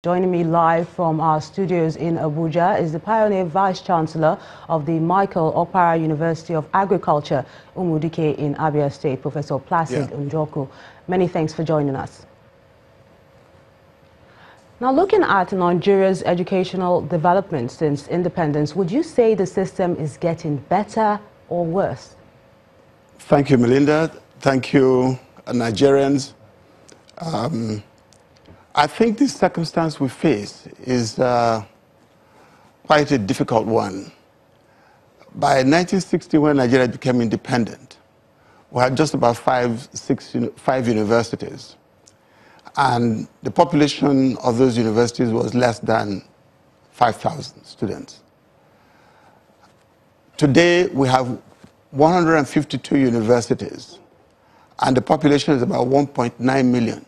Joining me live from our studios in Abuja is the Pioneer Vice-Chancellor of the Michael Okpara University of Agriculture, Umudike in Abia State, Professor Placid Njoku. Many thanks for joining us. Now, looking at Nigeria's educational development since independence, would you say the system is getting better or worse? Thank you, Melinda. Thank you, Nigerians. I think this circumstance we face is quite a difficult one. By 1960, when Nigeria became independent, we had just about five universities. And the population of those universities was less than 5,000 students. Today, we have 152 universities, and the population is about 1.9 million.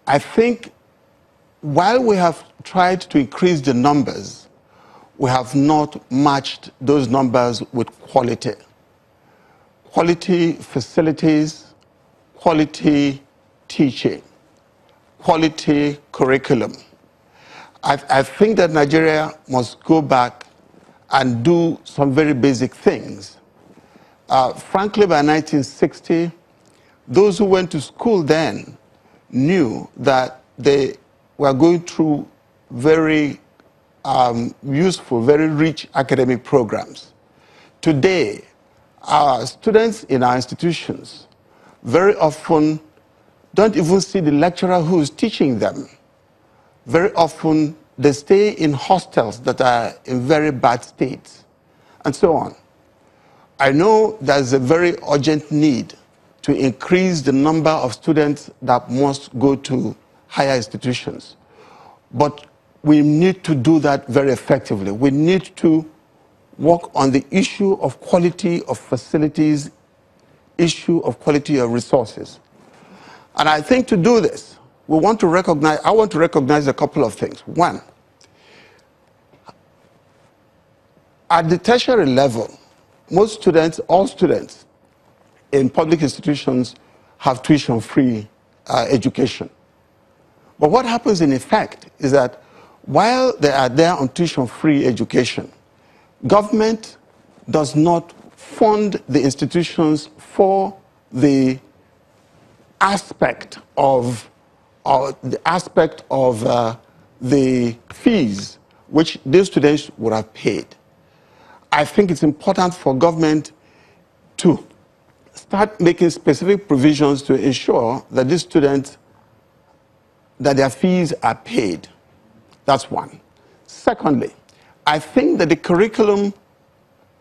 I think while we have tried to increase the numbers, we have not matched those numbers with quality. Quality facilities, quality teaching, quality curriculum. I think that Nigeria must go back and do some very basic things. Frankly, by 1960, those who went to school then knew that they were going through very useful, very rich academic programs. Today, our students in our institutions very often don't even see the lecturer who is teaching them. Very often, they stay in hostels that are in very bad states, and so on. I know there's a very urgent need to increase the number of students that must go to higher institutions. But we need to do that very effectively. We need to work on the issue of quality of facilities, issue of quality of resources. And I think to do this, I want to recognize a couple of things. One, at the tertiary level, most students, all students in public institutions have tuition-free education. But what happens in effect is that while they are there on tuition-free education, government does not fund the institutions for the aspect of the fees which these students would have paid. I think it's important for government to start making specific provisions to ensure that these students, that their fees are paid. That's one. Secondly, I think that the curriculum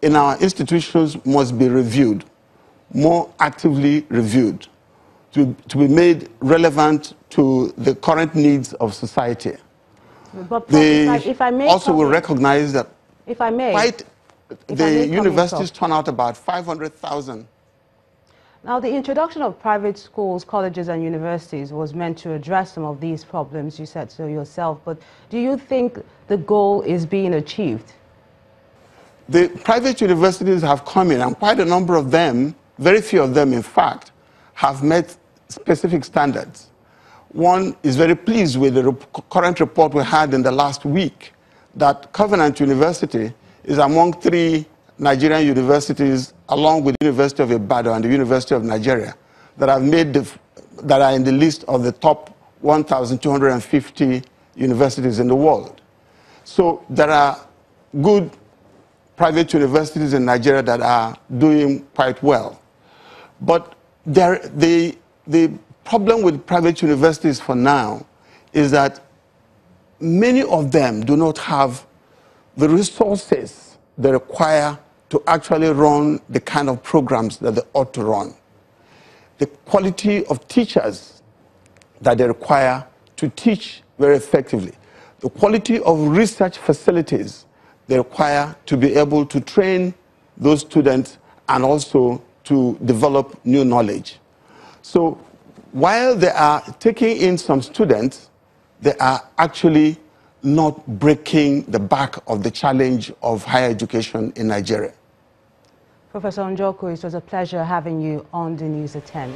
in our institutions must be reviewed, more actively reviewed, to be made relevant to the current needs of society. But if I may also will recognize that the universities turn out about 500,000. Now, the introduction of private schools, colleges and universities was meant to address some of these problems, you said so yourself, but do you think the goal is being achieved? The private universities have come in, and quite a number of them, very few of them in fact, have met specific standards. One is very pleased with the current report we had in the last week that Covenant University is among 3 Nigerian universities, along with the University of Ibadan and the University of Nigeria, that have that are in the list of the top 1,250 universities in the world. So there are good private universities in Nigeria that are doing quite well. But the problem with private universities for now is that many of them do not have the resources they require to actually run the kind of programs that they ought to run. The quality of teachers that they require to teach very effectively. The quality of research facilities they require to be able to train those students and also to develop new knowledge. So while they are taking in some students, they are actually not breaking the back of the challenge of higher education in Nigeria. Professor Njoku, it was a pleasure having you on the News at 10.